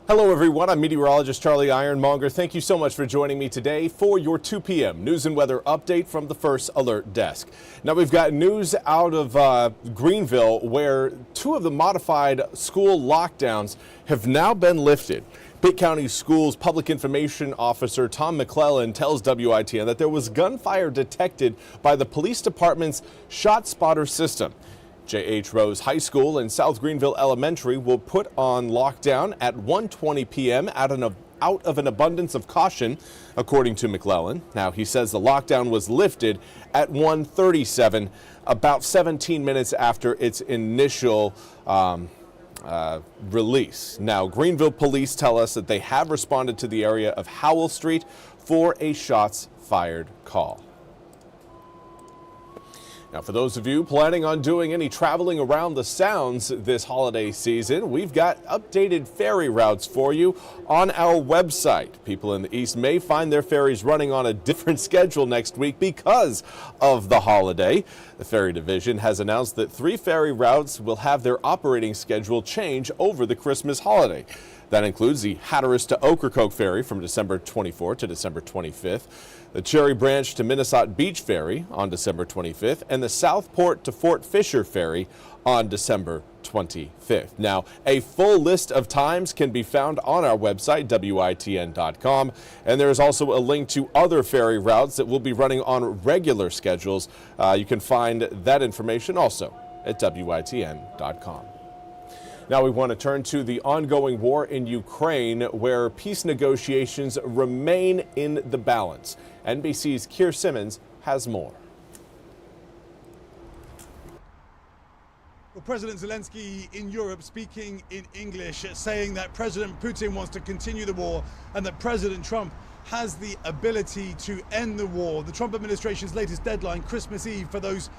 Hello everyone, I'm Meteorologist Charlie Ironmonger. Thank you so much for joining me today for your 2 p.m. news and weather update from the First Alert Desk. Now we've got news out of Greenville where 2 of the modified school lockdowns have now been lifted. Pitt County Schools Public Information Officer Tom McClellan tells WITN that there was gunfire detected by the police department's shot spotter system. J.H. Rose High School and South Greenville Elementary will put on lockdown at 1:20 p.m. out of an abundance of caution, according to McClellan. Now, he says the lockdown was lifted at 1:37, about 17 minutes after its initial release. Now, Greenville police tell us that they have responded to the area of Howell Street for a shots fired call. Now, for those of you planning on doing any traveling around the Sounds this holiday season, we've got updated ferry routes for you on our website. People in the East may find their ferries running on a different schedule next week because of the holiday. The ferry division has announced that 3 ferry routes will have their operating schedule change over the Christmas holiday. That includes the Hatteras to Ocracoke ferry from December 24th to December 25th, the Cherry Branch to Minnesota Beach ferry on December 25th, and the Southport to Fort Fisher ferry on December 25th. Now, a full list of times can be found on our website, WITN.com, and there is also a link to other ferry routes that will be running on regular schedules. You can find that information also at WITN.com. Now we want to turn to the ongoing war in Ukraine, where peace negotiations remain in the balance. NBC's Keir Simmons has more. Well, President Zelensky in Europe speaking in English, saying that President Putin wants to continue the war and that President Trump has the ability to end the war. The Trump administration's latest deadline, Christmas Eve, for those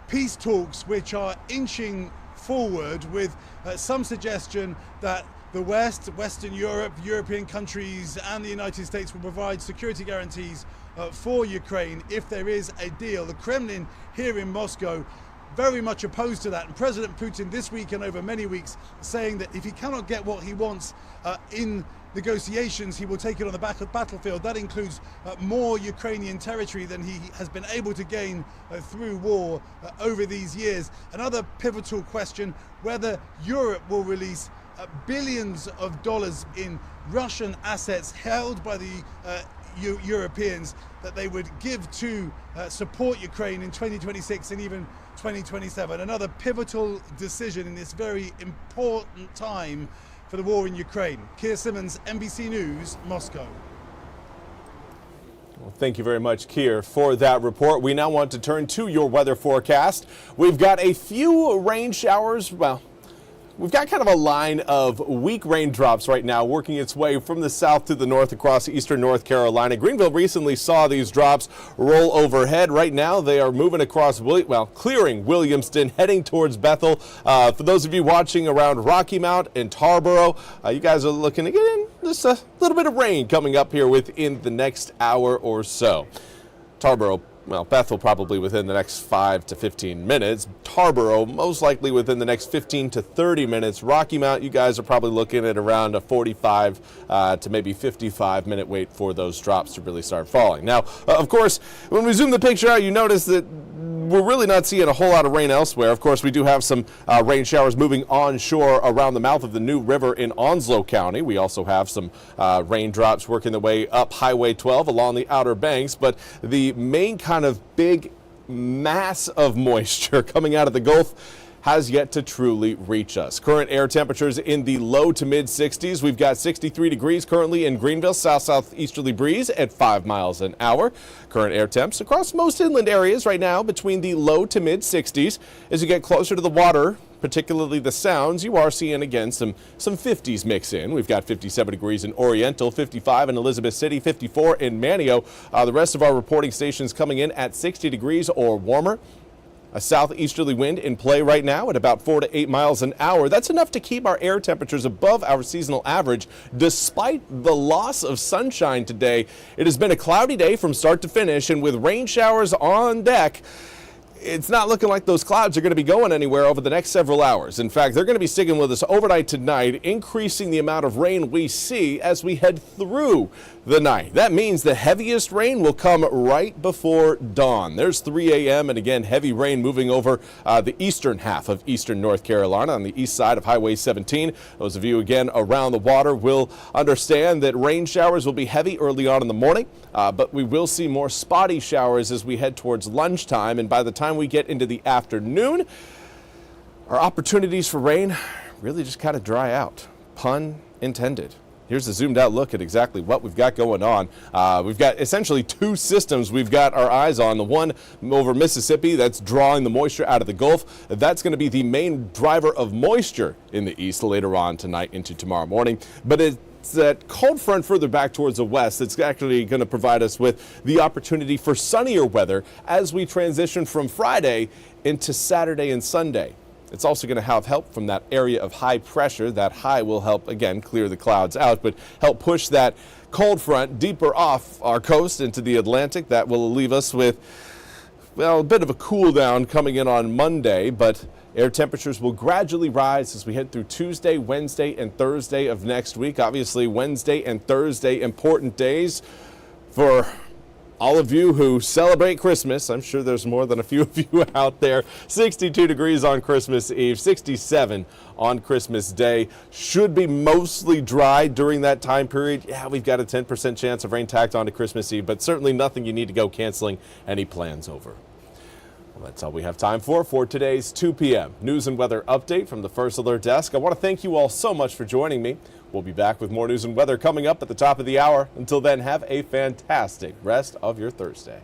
peace talks, which are inching forward, with some suggestion that the West, Western Europe, European countries and the United States will provide security guarantees for Ukraine if there is a deal. The Kremlin here in Moscow very much opposed to that, and President Putin this week and over many weeks saying that if he cannot get what he wants in negotiations, he will take it on the battlefield. That includes more Ukrainian territory than he has been able to gain through war over these years. Another pivotal question, whether Europe will release billions of dollars in Russian assets held by the Europeans that they would give to support Ukraine in 2026 and even 2027. Another pivotal decision in this very important time for the war in Ukraine. Keir Simmons, NBC News, Moscow. Well, thank you very much, Keir, for that report. We now want to turn to your weather forecast. We've got a few rain showers. Well, we've got kind of a line of weak raindrops right now working its way from the south to the north across eastern North Carolina. Greenville recently saw these drops roll overhead. Right now they are moving across, clearing Williamston, heading towards Bethel. For those of you watching around Rocky Mount and Tarboro, you guys are looking to get in just a little bit of rain coming up here within the next hour or so. Tarboro, Bethel probably within the next 5 to 15 minutes. Tarboro most likely within the next 15 to 30 minutes. Rocky Mount, you guys are probably looking at around a 45 to maybe 55-minute wait for those drops to really start falling. Now, of course, when we zoom the picture out, you notice that we're really not seeing a whole lot of rain elsewhere. Of course, we do have some rain showers moving onshore around the mouth of the New River in Onslow County. We also have some raindrops working their way up Highway 12 along the Outer Banks, but the main kind of big mass of moisture coming out of the Gulf has yet to truly reach us. Current air temperatures in the low to mid 60s. We've got 63 degrees currently in Greenville, south-southeasterly breeze at 5 miles an hour. Current air temps across most inland areas right now between the low to mid 60s. As you get closer to the water, particularly the Sounds, you are seeing again some 50s mix in. We've got 57 degrees in Oriental, 55 in Elizabeth City, 54 in Manio. The rest of our reporting stations coming in at 60 degrees or warmer. A southeasterly wind in play right now at about 4 to 8 miles an hour. That's enough to keep our air temperatures above our seasonal average despite the loss of sunshine today. It has been a cloudy day from start to finish, and with rain showers on deck, it's not looking like those clouds are going to be going anywhere over the next several hours. In fact, they're going to be sticking with us overnight tonight, increasing the amount of rain we see as we head through the night. That means the heaviest rain will come right before dawn. There's 3 a.m. and again, heavy rain moving over the eastern half of eastern North Carolina on the east side of Highway 17. Those of you again around the water will understand that rain showers will be heavy early on in the morning, but we will see more spotty showers as we head towards lunchtime, and by the time we get into the afternoon, our opportunities for rain really just kind of dry out. Pun intended. Here's a zoomed out look at exactly what we've got going on. We've got essentially two systems we've got our eyes on. The one over Mississippi that's drawing the moisture out of the Gulf. That's going to be the main driver of moisture in the east later on tonight into tomorrow morning. But it's that cold front further back towards the west that's actually going to provide us with the opportunity for sunnier weather as we transition from Friday into Saturday and Sunday. It's also going to have help from that area of high pressure. That high will help, again, clear the clouds out, but help push that cold front deeper off our coast into the Atlantic. That will leave us with, well, a bit of a cool down coming in on Monday, but air temperatures will gradually rise as we head through Tuesday, Wednesday, and Thursday of next week. Obviously, Wednesday and Thursday, important days for all of you who celebrate Christmas. I'm sure there's more than a few of you out there. 62 degrees on Christmas Eve, 67 on Christmas Day. Should be mostly dry during that time period. Yeah, we've got a 10% chance of rain tacked onto Christmas Eve, but certainly nothing you need to go canceling any plans over. Well, that's all we have time for today's 2 p.m. news and weather update from the First Alert Desk. I want to thank you all so much for joining me. We'll be back with more news and weather coming up at the top of the hour. Until then, have a fantastic rest of your Thursday.